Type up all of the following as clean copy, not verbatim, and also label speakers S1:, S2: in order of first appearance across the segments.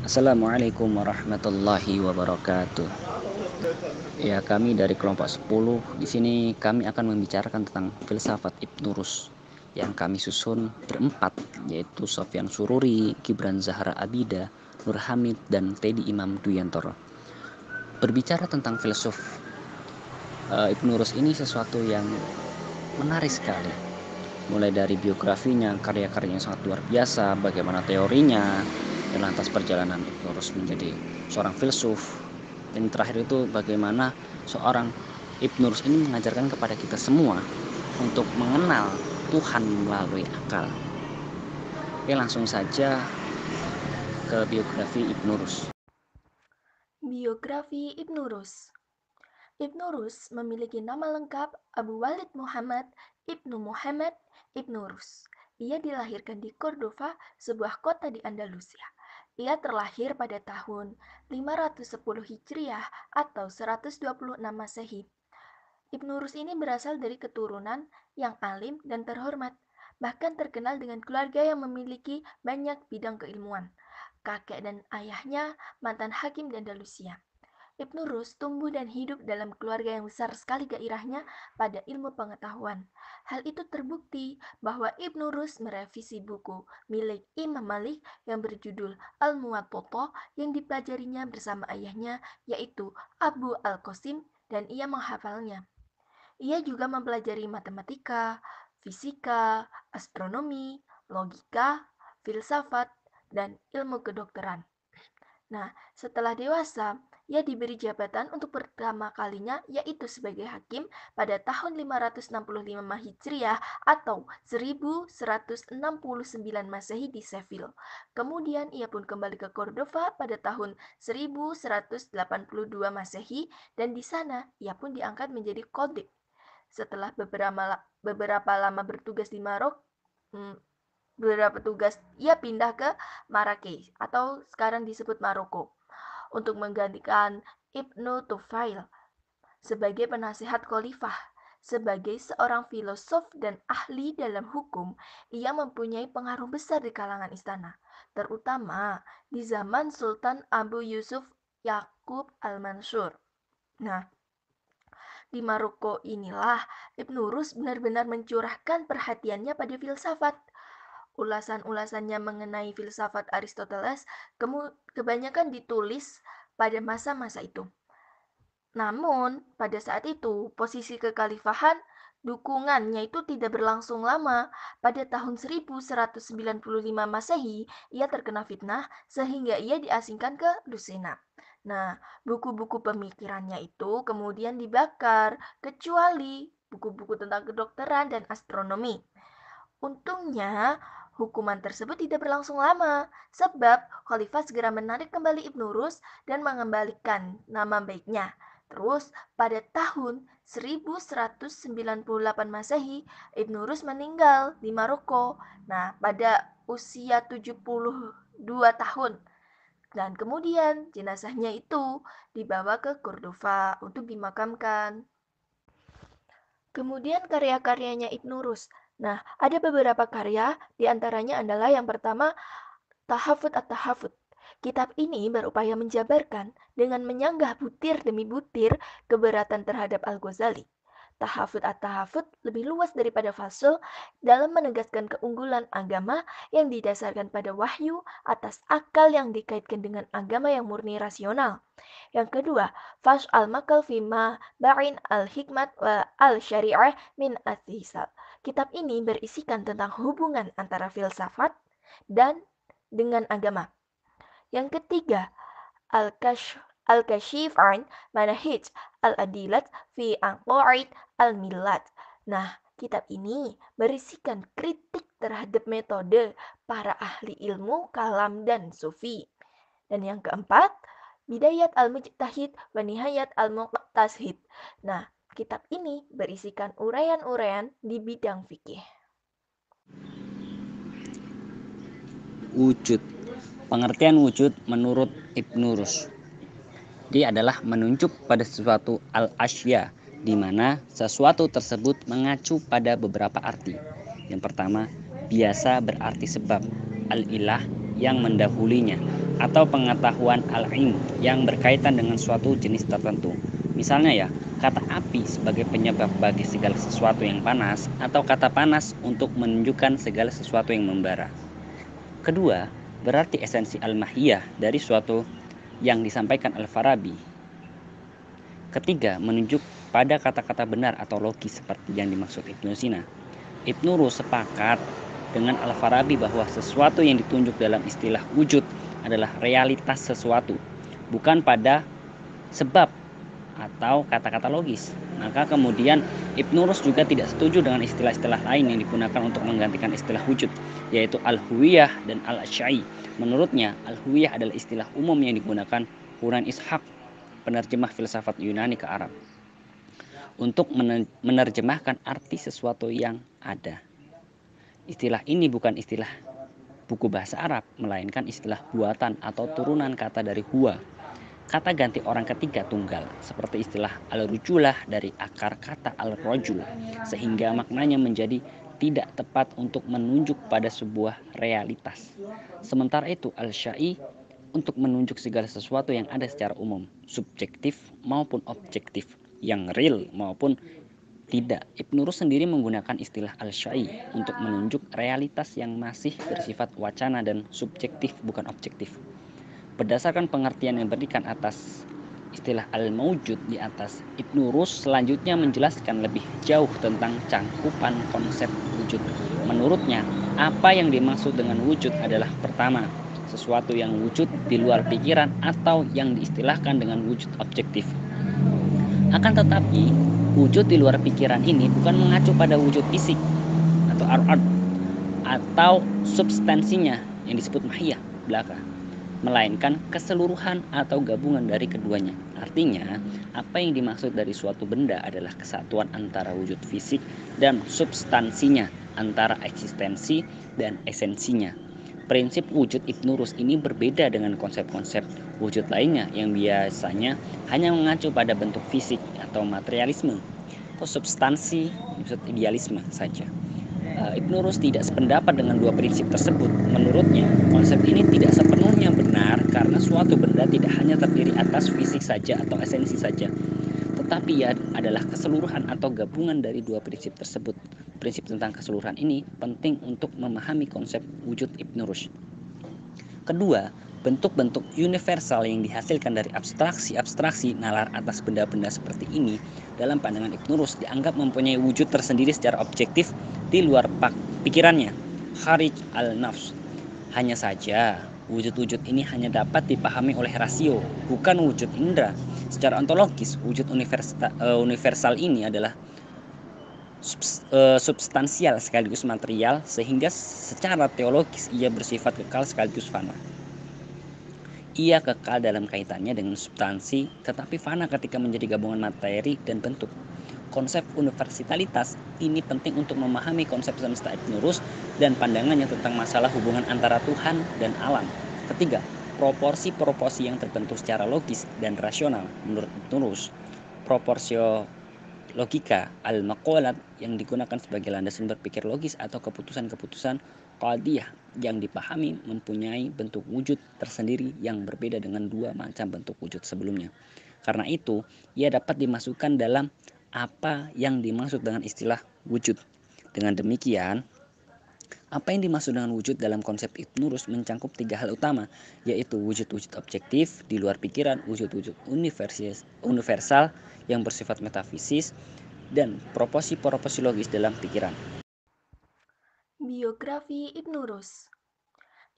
S1: Assalamualaikum warahmatullahi wabarakatuh. Ya, kami dari kelompok 10 di sini kami akan membicarakan tentang filsafat Ibnu Rus yang kami susun berempat, yaitu Sofyan Sururi, Gibran Zahra Abida, Nur Hamid, dan Teddy Imam Duyantoro. Berbicara tentang filsuf Ibnu Rus ini sesuatu yang menarik sekali. Mulai dari biografinya, karya-karyanya sangat luar biasa, bagaimana teorinya, dan lantas perjalanan Ibnu Rus menjadi seorang filsuf. Dan terakhir itu bagaimana seorang Ibnu Rus ini mengajarkan kepada kita semua untuk mengenal Tuhan melalui akal. Oke, langsung saja ke biografi Ibnu Rus.
S2: Biografi Ibnu Rus. Ibnu Rus memiliki nama lengkap Abu Walid Muhammad Ibnu Muhammad Ibnu Rus. Ia dilahirkan di Cordova, sebuah kota di Andalusia. Ia terlahir pada tahun 510 Hijriah atau 126 Masehi. Ibnu Rus ini berasal dari keturunan yang alim dan terhormat, bahkan terkenal dengan keluarga yang memiliki banyak bidang keilmuan. Kakek dan ayahnya mantan hakim di Andalusia. Ibnu Rus tumbuh dan hidup dalam keluarga yang besar sekali gairahnya pada ilmu pengetahuan. Hal itu terbukti bahwa Ibnu Rus merevisi buku milik Imam Malik yang berjudul Al-Muwatta yang dipelajarinya bersama ayahnya, yaitu Abu Al-Qasim, dan ia menghafalnya. Ia juga mempelajari matematika, fisika, astronomi, logika, filsafat, dan ilmu kedokteran. Nah, setelah dewasa, ia diberi jabatan untuk pertama kalinya yaitu sebagai hakim pada tahun 565 Hijriah atau 1169 Masehi di Seville. Kemudian ia pun kembali ke Cordova pada tahun 1182 Masehi dan di sana ia pun diangkat menjadi qadhi. Setelah beberapa lama bertugas di beberapa tugas ia pindah ke Marrakech atau sekarang disebut Maroko untuk menggantikan Ibnu Tufail sebagai penasihat khalifah. Sebagai seorang filosof dan ahli dalam hukum, ia mempunyai pengaruh besar di kalangan istana, terutama di zaman Sultan Abu Yusuf Yakub Al-Mansur. Nah, di Maroko inilah Ibnu Rus benar-benar mencurahkan perhatiannya pada filsafat. Ulasan-ulasannya mengenai filsafat Aristoteles kebanyakan ditulis pada masa-masa itu. Namun, pada saat itu, posisi kekhalifahan dukungannya itu tidak berlangsung lama. Pada tahun 1195 Masehi, ia terkena fitnah sehingga ia diasingkan ke Lucena. Nah, buku-buku pemikirannya itu kemudian dibakar, kecuali buku-buku tentang kedokteran dan astronomi. Untungnya, hukuman tersebut tidak berlangsung lama, sebab Khalifah segera menarik kembali Ibnu Rus dan mengembalikan nama baiknya. Terus, pada tahun 1198 Masehi, Ibnu Rus meninggal di Maroko. Nah, pada usia 72 tahun. Dan kemudian jenazahnya itu dibawa ke Cordova untuk dimakamkan. Kemudian karya-karyanya Ibnu Rus. Nah, ada beberapa karya, diantaranya adalah yang pertama, Tahafut at-Tahafut. Kitab ini berupaya menjabarkan dengan menyanggah butir demi butir keberatan terhadap Al-Ghazali. Tahafut at-Tahafut lebih luas daripada fasl dalam menegaskan keunggulan agama yang didasarkan pada wahyu atas akal yang dikaitkan dengan agama yang murni rasional. Yang kedua, Fash al-Makal Fima Ba'in al-Hikmat wa al-Syari'ah min Athisal. Kitab ini berisikan tentang hubungan antara filsafat dan dengan agama. Yang ketiga, Al-Kashif an Manahij al-Adilat fi Anqa'id al-Millat. Nah, kitab ini berisikan kritik terhadap metode para ahli ilmu kalam dan sufi. Dan yang keempat, Bidayat al-Mujtahid wa Nihayat al-Muqtasid. Nah, kitab ini berisikan uraian-uraian di bidang fikih.
S1: Wujud. Pengertian wujud menurut Ibnu Rus, dia adalah menunjuk pada sesuatu al-asya, di mana sesuatu tersebut mengacu pada beberapa arti. Yang pertama, biasa berarti sebab, al-ilah yang mendahulinya, atau pengetahuan al-ilm yang berkaitan dengan suatu jenis tertentu. Misalnya ya, kata api sebagai penyebab bagi segala sesuatu yang panas, atau kata panas untuk menunjukkan segala sesuatu yang membara. Kedua, berarti esensi al-mahiyah dari suatu yang disampaikan Al-Farabi. Ketiga, menunjuk pada kata-kata benar atau logis seperti yang dimaksud Ibnu Sina. Ibnu Rus sepakat dengan Al-Farabi bahwa sesuatu yang ditunjuk dalam istilah wujud adalah realitas sesuatu, bukan pada sebab atau kata-kata logis. Maka kemudian Ibnu Rus juga tidak setuju dengan istilah-istilah lain yang digunakan untuk menggantikan istilah wujud, yaitu al-huwiyah dan al-syai. Menurutnya, al-huwiyah adalah istilah umum yang digunakan Quran Ishaq, penerjemah filsafat Yunani ke Arab, untuk menerjemahkan arti sesuatu yang ada. Istilah ini bukan istilah buku bahasa Arab, melainkan istilah buatan atau turunan kata dari huwa, kata ganti orang ketiga tunggal, seperti istilah al-rujulah dari akar kata al-rajul, sehingga maknanya menjadi tidak tepat untuk menunjuk pada sebuah realitas. Sementara itu al-syai untuk menunjuk segala sesuatu yang ada secara umum, subjektif maupun objektif, yang real maupun tidak. Ibnu Rus sendiri menggunakan istilah al-syai untuk menunjuk realitas yang masih bersifat wacana dan subjektif bukan objektif. Berdasarkan pengertian yang berikan atas istilah al-maujud di atas, Ibnu Rus selanjutnya menjelaskan lebih jauh tentang cangkupan konsep wujud. Menurutnya, apa yang dimaksud dengan wujud adalah pertama, sesuatu yang wujud di luar pikiran atau yang diistilahkan dengan wujud objektif. Akan tetapi, wujud di luar pikiran ini bukan mengacu pada wujud fisik atau ar-ard atau substansinya yang disebut mahiyah belaka, melainkan keseluruhan atau gabungan dari keduanya. Artinya, apa yang dimaksud dari suatu benda adalah kesatuan antara wujud fisik dan substansinya, antara eksistensi dan esensinya. Prinsip wujud Ibnu Rus ini berbeda dengan konsep-konsep wujud lainnya yang biasanya hanya mengacu pada bentuk fisik atau materialisme atau substansi, maksud idealisme saja. Ibnu Rus tidak sependapat dengan dua prinsip tersebut. Menurutnya, konsep ini tidak sepenuhnya benar karena suatu benda tidak hanya terdiri atas fisik saja atau esensi saja, tetapi ia adalah keseluruhan atau gabungan dari dua prinsip tersebut. Prinsip tentang keseluruhan ini penting untuk memahami konsep wujud Ibnu Rus. Kedua, bentuk-bentuk universal yang dihasilkan dari abstraksi-abstraksi nalar atas benda-benda seperti ini dalam pandangan Ibnu Rus dianggap mempunyai wujud tersendiri secara objektif di luar pikirannya, kharij al-nafs. Hanya saja, wujud-wujud ini hanya dapat dipahami oleh rasio, bukan wujud indera. Secara ontologis, wujud universal ini adalah substansial sekaligus material, sehingga secara teologis ia bersifat kekal sekaligus fana. Ia kekal dalam kaitannya dengan substansi, tetapi fana ketika menjadi gabungan materi dan bentuk. Konsep universalitas ini penting untuk memahami konsep semesta Ibnu Rus dan pandangannya tentang masalah hubungan antara Tuhan dan alam. Ketiga, proporsi-proporsi yang terbentuk secara logis dan rasional. Menurut Ibnu Rus, proporsio logika al-maqalat yang digunakan sebagai landasan berpikir logis atau keputusan-keputusan qadiyah yang dipahami mempunyai bentuk wujud tersendiri yang berbeda dengan dua macam bentuk wujud sebelumnya. Karena itu, ia dapat dimasukkan dalam apa yang dimaksud dengan istilah wujud. Dengan demikian, apa yang dimaksud dengan wujud dalam konsep Ibnu Rus mencangkup tiga hal utama, yaitu wujud-wujud objektif di luar pikiran, wujud-wujud universal yang bersifat metafisis, dan proporsi-proporsi logis dalam pikiran.
S2: Biografi Ibnu Rus.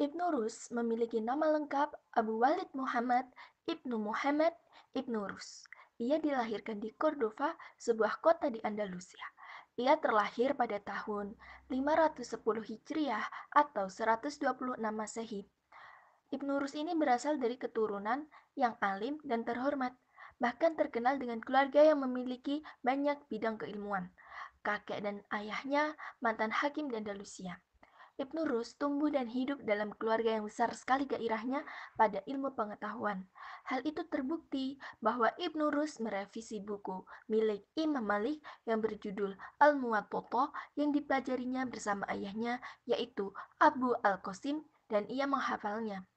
S2: Ibnu Rus memiliki nama lengkap Abu Walid Muhammad Ibnu Muhammad Ibnu Rus. Ia dilahirkan di Cordova, sebuah kota di Andalusia. Ia terlahir pada tahun 510 Hijriah atau 126 Masehi. Ibnu Rus ini berasal dari keturunan yang alim dan terhormat, bahkan terkenal dengan keluarga yang memiliki banyak bidang keilmuan. Kakek dan ayahnya mantan hakim di Andalusia. Ibnu Rus tumbuh dan hidup dalam keluarga yang besar sekali gairahnya pada ilmu pengetahuan. Hal itu terbukti bahwa Ibnu Rus merevisi buku milik Imam Malik yang berjudul Al-Muwatta yang dipelajarinya bersama ayahnya, yaitu Abu Al-Qasim, dan ia menghafalnya.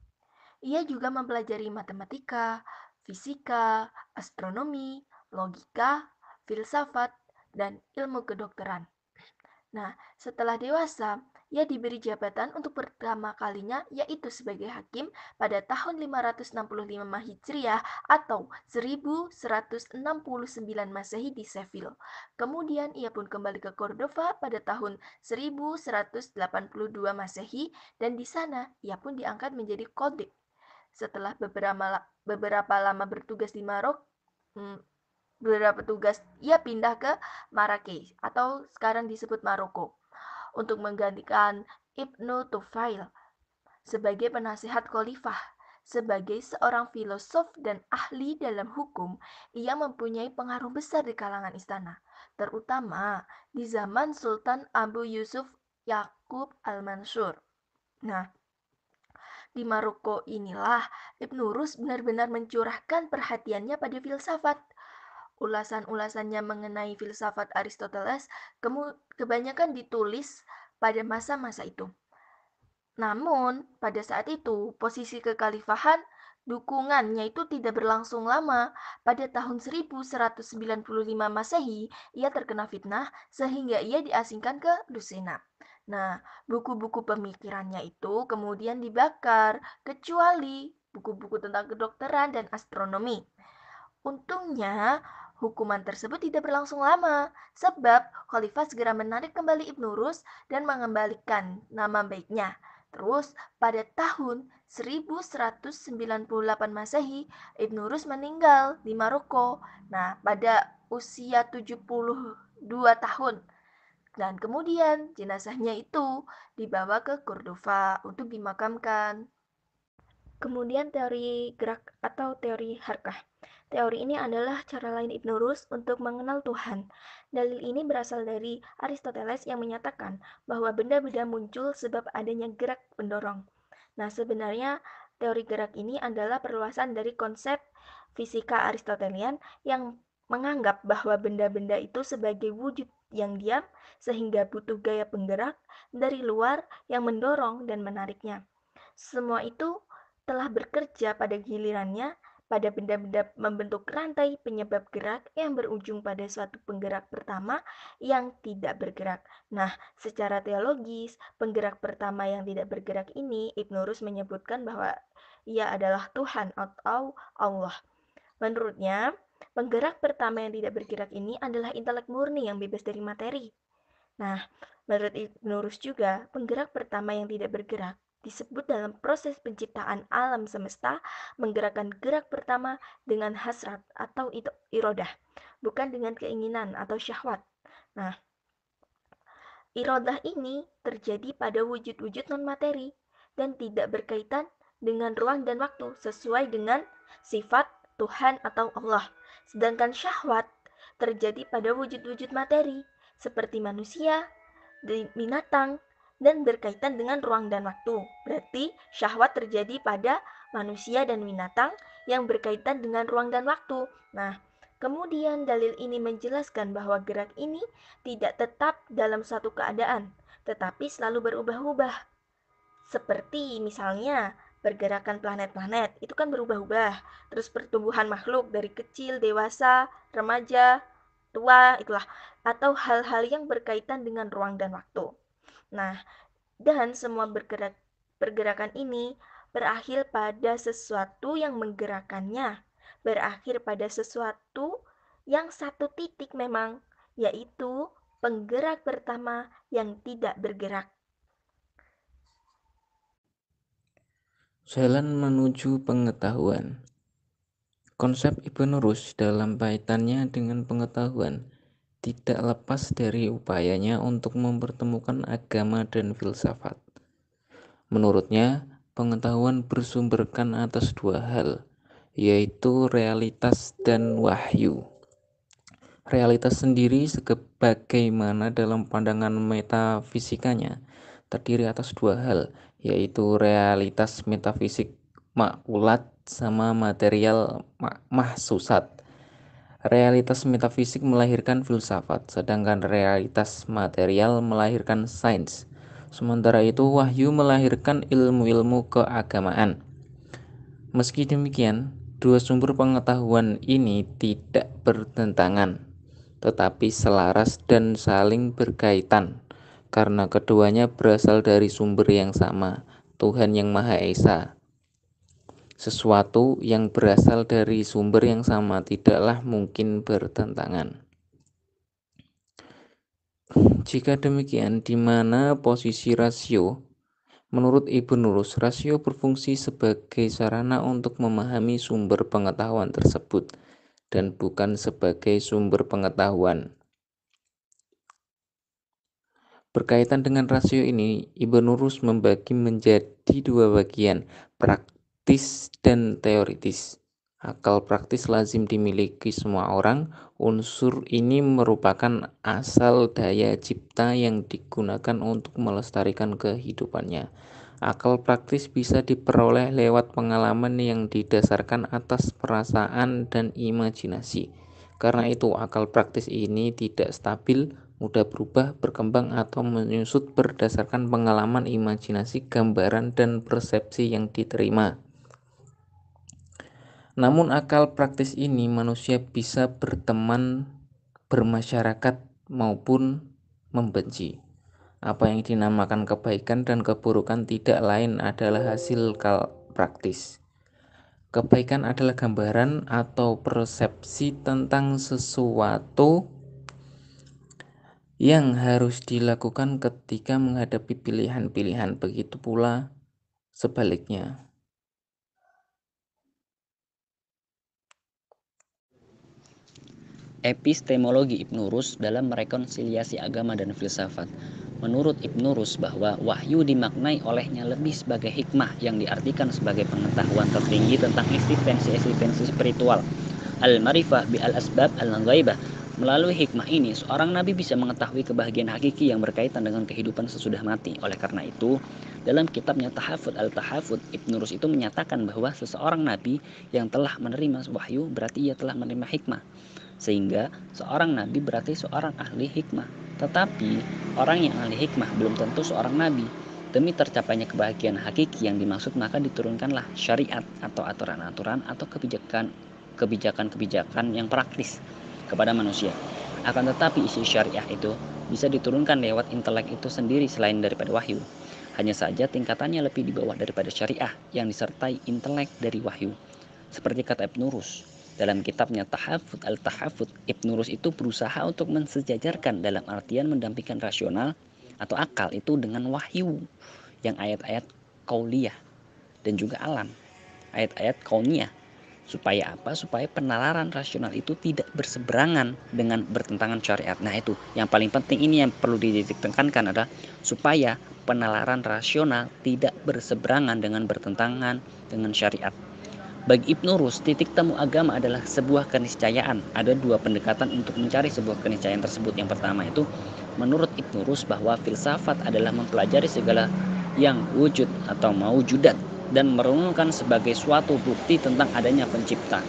S2: Ia juga mempelajari matematika, fisika, astronomi, logika, filsafat, dan ilmu kedokteran. Nah, setelah dewasa, ia diberi jabatan untuk pertama kalinya yaitu sebagai hakim pada tahun 565 Hijriah atau 1169 Masehi di Seville. Kemudian ia pun kembali ke Cordova pada tahun 1182 Masehi dan di sana ia pun diangkat menjadi qadhi. Setelah beberapa lama bertugas di Maroko, ia pindah ke Marrakesh atau sekarang disebut Maroko untuk menggantikan Ibnu Tufail sebagai penasihat khalifah. Sebagai seorang filosof dan ahli dalam hukum, ia mempunyai pengaruh besar di kalangan istana, terutama di zaman Sultan Abu Yusuf Yakub Al-Mansur. Nah, di Maroko inilah Ibnu Rus benar-benar mencurahkan perhatiannya pada filsafat. Ulasan-ulasannya mengenai filsafat Aristoteles kebanyakan ditulis pada masa-masa itu. Namun, pada saat itu, posisi kekhalifahan dukungannya itu tidak berlangsung lama. Pada tahun 1195 Masehi, ia terkena fitnah sehingga ia diasingkan ke Lucena. Nah, buku-buku pemikirannya itu kemudian dibakar, kecuali buku-buku tentang kedokteran dan astronomi. Untungnya, hukuman tersebut tidak berlangsung lama, sebab Khalifah segera menarik kembali Ibnu Rus dan mengembalikan nama baiknya. Terus, pada tahun 1198 Masehi, Ibnu Rus meninggal di Maroko. Nah, pada usia 72 tahun. Dan kemudian jenazahnya itu dibawa ke Cordova untuk dimakamkan. Kemudian teori gerak atau teori harkah. Teori ini adalah cara lain Ibnu Rus untuk mengenal Tuhan. Dalil ini berasal dari Aristoteles yang menyatakan bahwa benda-benda muncul sebab adanya gerak pendorong. Nah, sebenarnya teori gerak ini adalah perluasan dari konsep fisika Aristotelian yang menganggap bahwa benda-benda itu sebagai wujud yang diam sehingga butuh gaya penggerak dari luar yang mendorong dan menariknya. Semua itu telah bekerja pada gilirannya pada benda-benda membentuk rantai penyebab gerak yang berujung pada suatu penggerak pertama yang tidak bergerak. Nah, secara teologis, penggerak pertama yang tidak bergerak ini Ibnu Rus menyebutkan bahwa ia adalah Tuhan atau Allah. Menurutnya, penggerak pertama yang tidak bergerak ini adalah intelek murni yang bebas dari materi. Nah, menurut Ibnu Rus juga, penggerak pertama yang tidak bergerak disebut dalam proses penciptaan alam semesta menggerakkan gerak pertama dengan hasrat atau irodah, bukan dengan keinginan atau syahwat. Nah, irodah ini terjadi pada wujud-wujud non-materi dan tidak berkaitan dengan ruang dan waktu sesuai dengan sifat Tuhan atau Allah. Sedangkan syahwat terjadi pada wujud-wujud materi seperti manusia, binatang, dan berkaitan dengan ruang dan waktu. Berarti syahwat terjadi pada manusia dan binatang yang berkaitan dengan ruang dan waktu. Nah, kemudian dalil ini menjelaskan bahwa gerak ini tidak tetap dalam suatu keadaan, tetapi selalu berubah-ubah. Seperti misalnya pergerakan planet-planet itu kan berubah-ubah. Terus pertumbuhan makhluk dari kecil, dewasa, remaja, tua, itulah. Atau hal-hal yang berkaitan dengan ruang dan waktu. Nah, dan semua pergerakan ini berakhir pada sesuatu yang menggerakkannya. Berakhir pada sesuatu yang satu titik memang, yaitu penggerak pertama yang tidak bergerak.
S1: Jalan menuju pengetahuan. Konsep Ibnu Rus dalam kaitannya dengan pengetahuan tidak lepas dari upayanya untuk mempertemukan agama dan filsafat. Menurutnya, pengetahuan bersumberkan atas dua hal, yaitu realitas dan wahyu. Realitas sendiri sebagaimana dalam pandangan metafisikanya terdiri atas dua hal, yaitu realitas metafisik makulat sama material mahsusat. Realitas metafisik melahirkan filsafat, sedangkan realitas material melahirkan sains. Sementara itu, wahyu melahirkan ilmu-ilmu keagamaan.
S3: Meski demikian, dua sumber pengetahuan ini tidak bertentangan, tetapi selaras dan saling berkaitan, karena keduanya berasal dari sumber yang sama, Tuhan yang Maha Esa. Sesuatu yang berasal dari sumber yang sama tidaklah mungkin bertentangan. Jika demikian, di mana posisi rasio? Menurut Ibnu Rus, rasio berfungsi sebagai sarana untuk memahami sumber pengetahuan tersebut dan bukan sebagai sumber pengetahuan. Berkaitan dengan rasio ini, Ibnu Rus membagi menjadi dua bagian, praktis dan teoritis. Akal praktis lazim dimiliki semua orang. Unsur ini merupakan asal daya cipta yang digunakan untuk melestarikan kehidupannya. Akal praktis bisa diperoleh lewat pengalaman yang didasarkan atas perasaan dan imajinasi. Karena itu, akal praktis ini tidak stabil, mudah berubah, berkembang, atau menyusut berdasarkan pengalaman, imajinasi, gambaran, dan persepsi yang diterima. Namun akal praktis ini manusia bisa berteman, bermasyarakat, maupun membenci. Apa yang dinamakan kebaikan dan keburukan tidak lain adalah hasil praktis. Kebaikan adalah gambaran atau persepsi tentang sesuatu yang harus dilakukan ketika menghadapi pilihan-pilihan. Begitu pula sebaliknya.
S1: Epistemologi Ibnu Rus dalam merekonsiliasi agama dan filsafat. Menurut Ibnu Rus bahwa wahyu dimaknai olehnya lebih sebagai hikmah yang diartikan sebagai pengetahuan tertinggi tentang eksistensi spiritual. Al-marifah bi al-asbab al-ghaibah. Melalui hikmah ini, seorang nabi bisa mengetahui kebahagiaan hakiki yang berkaitan dengan kehidupan sesudah mati. Oleh karena itu, dalam kitabnya Tahafud al-Tahafud, Ibnu Rus itu menyatakan bahwa seseorang nabi yang telah menerima wahyu berarti ia telah menerima hikmah. Sehingga seorang nabi berarti seorang ahli hikmah. Tetapi orang yang ahli hikmah belum tentu seorang nabi. Demi tercapainya kebahagiaan hakiki yang dimaksud, maka diturunkanlah syariat atau aturan-aturan atau kebijakan-kebijakan yang praktis kepada manusia. Akan tetapi isi syariah itu bisa diturunkan lewat intelek itu sendiri selain daripada wahyu. Hanya saja tingkatannya lebih di bawah daripada syariah yang disertai intelek dari wahyu. Seperti kata Ibnu Rus dalam kitabnya Tahafud al-Tahafud, Ibnu Rus itu berusaha untuk mensejajarkan dalam artian mendampingkan rasional atau akal itu dengan wahyu yang ayat-ayat qauliyah dan juga alam, ayat-ayat kauniyah. Supaya apa? Supaya penalaran rasional itu tidak berseberangan dengan bertentangan syariat. Nah itu yang paling penting, ini yang perlu ditekankan adalah supaya penalaran rasional tidak berseberangan dengan bertentangan dengan syariat. Bagi Ibnu Rus, titik temu agama adalah sebuah keniscayaan. Ada dua pendekatan untuk mencari sebuah keniscayaan tersebut. Yang pertama itu, menurut Ibnu Rus, bahwa filsafat adalah mempelajari segala yang wujud atau maujudat dan merenungkan sebagai suatu bukti tentang adanya pencipta.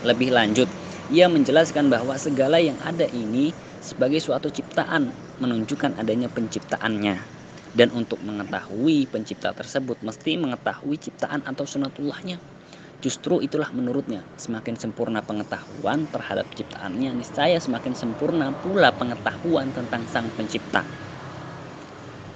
S1: Lebih lanjut, ia menjelaskan bahwa segala yang ada ini sebagai suatu ciptaan menunjukkan adanya penciptaannya. Dan untuk mengetahui pencipta tersebut mesti mengetahui ciptaan atau sunatullahnya. Justru itulah menurutnya, semakin sempurna pengetahuan terhadap ciptaannya, niscaya semakin sempurna pula pengetahuan tentang sang pencipta.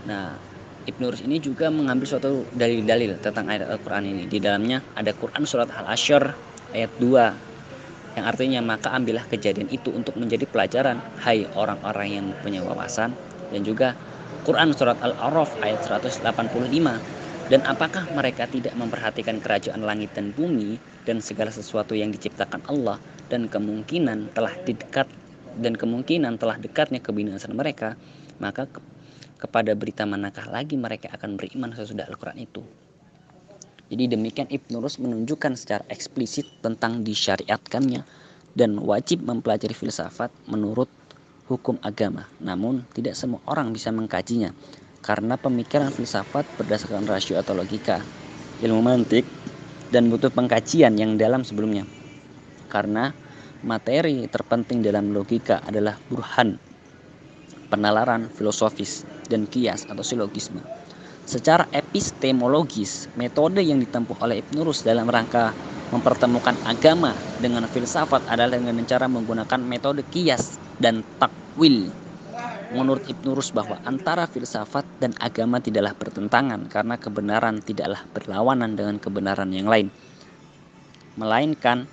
S1: Nah, Ibnu Rus ini juga mengambil suatu dalil-dalil tentang ayat Al-Quran ini. Di dalamnya ada Quran surat Al-Asyr ayat 2, yang artinya maka ambillah kejadian itu untuk menjadi pelajaran, hai orang-orang yang punya wawasan. Dan juga Quran surat Al-A'raf ayat 185, dan apakah mereka tidak memperhatikan kerajaan langit dan bumi dan segala sesuatu yang diciptakan Allah, dan kemungkinan telah dekatnya kebinasan mereka, maka kepada berita manakah lagi mereka akan beriman sesudah Al-Quran itu. Jadi demikian Ibnu Rus menunjukkan secara eksplisit tentang disyariatkannya dan wajib mempelajari filsafat menurut hukum agama. Namun tidak semua orang bisa mengkajinya, karena pemikiran filsafat berdasarkan rasio atau logika, ilmu mantik, dan butuh pengkajian yang dalam sebelumnya. Karena materi terpenting dalam logika adalah burhan, penalaran filosofis, dan kias atau silogisme. Secara epistemologis, metode yang ditempuh oleh Ibnu Rus dalam rangka mempertemukan agama dengan filsafat adalah dengan cara menggunakan metode qiyas dan takwil. Menurut Ibnu Rus bahwa antara filsafat dan agama tidaklah bertentangan karena kebenaran tidaklah berlawanan dengan kebenaran yang lain, melainkan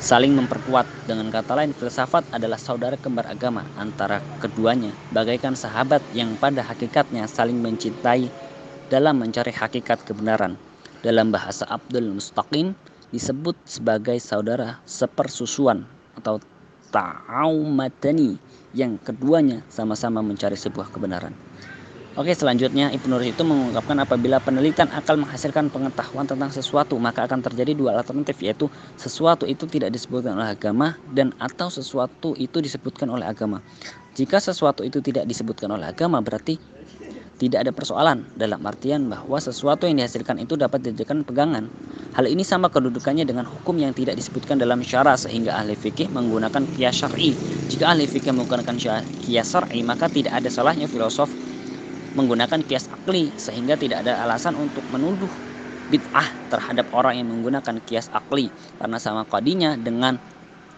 S1: saling memperkuat. Dengan kata lain, filsafat adalah saudara kembar agama antara keduanya, bagaikan sahabat yang pada hakikatnya saling mencintai dalam mencari hakikat kebenaran. Dalam bahasa Abdul Mustaqim disebut sebagai saudara sepersusuan atau ta'aumatani, yang keduanya sama-sama mencari sebuah kebenaran. Oke, selanjutnya Ibnu Rus itu mengungkapkan apabila penelitian akal menghasilkan pengetahuan tentang sesuatu, maka akan terjadi dua alternatif, yaitu sesuatu itu tidak disebutkan oleh agama dan atau sesuatu itu disebutkan oleh agama. Jika sesuatu itu tidak disebutkan oleh agama, berarti tidak ada persoalan, dalam artian bahwa sesuatu yang dihasilkan itu dapat dijadikan pegangan. Hal ini sama kedudukannya dengan hukum yang tidak disebutkan dalam syara, sehingga ahli fikih menggunakan qiyas syar'i. Jika ahli fikih menggunakan qiyas syar'i, maka tidak ada salahnya filosof menggunakan qiyas akli, sehingga tidak ada alasan untuk menuduh bid'ah terhadap orang yang menggunakan qiyas akli, karena sama qadinya dengan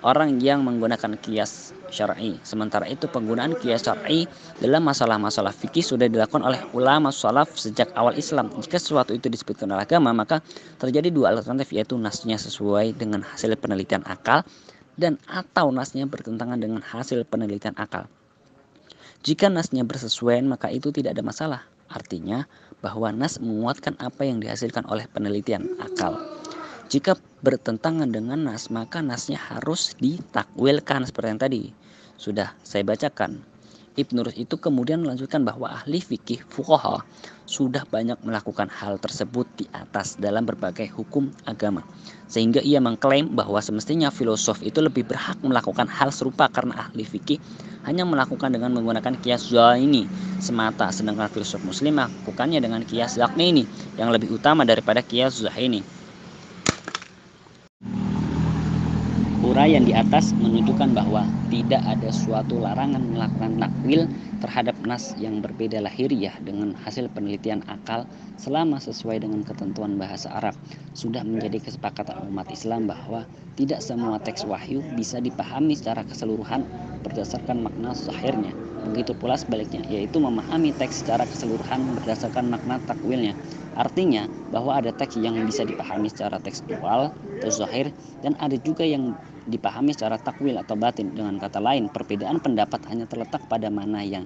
S1: orang yang menggunakan qiyas syar'i. Sementara itu penggunaan qiyas syar'i dalam masalah-masalah fikih sudah dilakukan oleh ulama salaf sejak awal Islam. Jika sesuatu itu disebutkan oleh agama, maka terjadi dua alternatif, yaitu nasnya sesuai dengan hasil penelitian akal dan atau nasnya bertentangan dengan hasil penelitian akal. Jika nasnya bersesuaian, maka itu tidak ada masalah. Artinya bahwa nas menguatkan apa yang dihasilkan oleh penelitian akal. Jika bertentangan dengan nas, maka nasnya harus ditakwilkan seperti yang tadi sudah saya bacakan. Ibnu Rus itu kemudian melanjutkan bahwa ahli fikih fuqaha sudah banyak melakukan hal tersebut di atas dalam berbagai hukum agama, sehingga ia mengklaim bahwa semestinya filosof itu lebih berhak melakukan hal serupa karena ahli fikih hanya melakukan dengan menggunakan qiyas zaini semata, sedangkan filsuf muslim melakukannya dengan qiyas zakni yang lebih utama daripada qiyas zahini. Uraian di atas menunjukkan bahwa tidak ada suatu larangan melakukan takwil terhadap nas yang berbeda lahiriah dengan hasil penelitian akal selama sesuai dengan ketentuan bahasa Arab. Sudah menjadi kesepakatan umat Islam bahwa tidak semua teks wahyu bisa dipahami secara keseluruhan berdasarkan makna zahirnya. Begitu pula sebaliknya, yaitu memahami teks secara keseluruhan berdasarkan makna takwilnya. Artinya bahwa ada teks yang bisa dipahami secara tekstual atau zahir, dan ada juga yang dipahami secara takwil atau batin. Dengan kata lain, perbedaan pendapat hanya terletak pada mana yang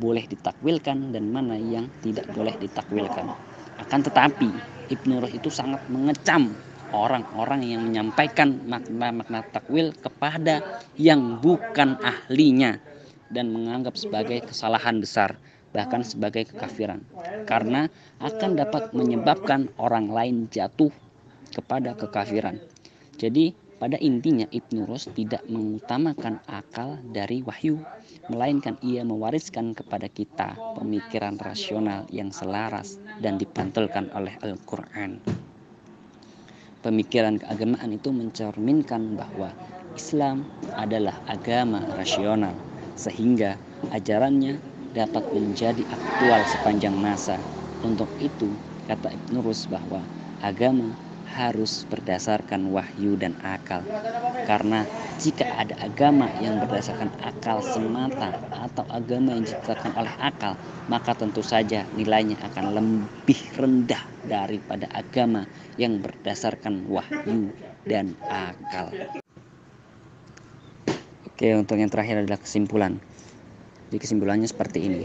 S1: boleh ditakwilkan dan mana yang tidak boleh ditakwilkan. Akan tetapi Ibnu Rus itu sangat mengecam orang-orang yang menyampaikan makna-makna takwil kepada yang bukan ahlinya dan menganggap sebagai kesalahan besar, bahkan sebagai kekafiran, karena akan dapat menyebabkan orang lain jatuh kepada kekafiran. Jadi pada intinya Ibnu Rus tidak mengutamakan akal dari wahyu, melainkan ia mewariskan kepada kita pemikiran rasional yang selaras dan dipantulkan oleh Al-Quran. Pemikiran keagamaan itu mencerminkan bahwa Islam adalah agama rasional, sehingga ajarannya dapat menjadi aktual sepanjang masa. Untuk itu, kata Ibnu Rus bahwa agama harus berdasarkan wahyu dan akal. Karena jika ada agama yang berdasarkan akal semata atau agama yang diciptakan oleh akal, maka tentu saja nilainya akan lebih rendah daripada agama yang berdasarkan wahyu dan akal. Oke, untuk yang terakhir adalah kesimpulan. Jadi kesimpulannya seperti ini.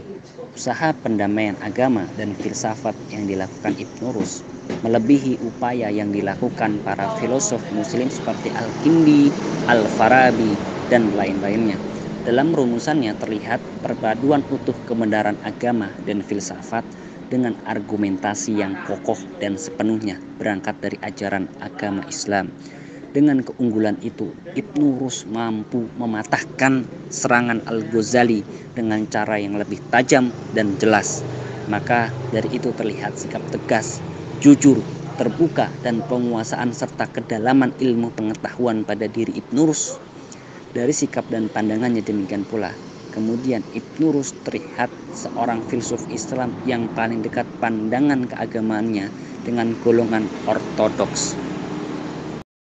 S1: Usaha pendamaian agama dan filsafat yang dilakukan Ibnu Rus melebihi upaya yang dilakukan para filosof muslim seperti Al-Kindi, Al-Farabi, dan lain-lainnya. Dalam rumusannya terlihat perpaduan utuh kebenaran agama dan filsafat dengan argumentasi yang kokoh dan sepenuhnya berangkat dari ajaran agama Islam. Dengan keunggulan itu, Ibnu Rus mampu mematahkan serangan Al-Ghazali dengan cara yang lebih tajam dan jelas. Maka dari itu terlihat sikap tegas, jujur, terbuka, dan penguasaan serta kedalaman ilmu pengetahuan pada diri Ibnu Rus. Dari sikap dan pandangannya demikian pula, Kemudian Ibnu Rus terlihat seorang filsuf Islam yang paling dekat pandangan keagamaannya dengan golongan ortodoks.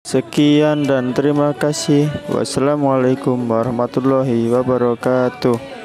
S4: Sekian dan terima kasih. Wassalamualaikum warahmatullahi wabarakatuh.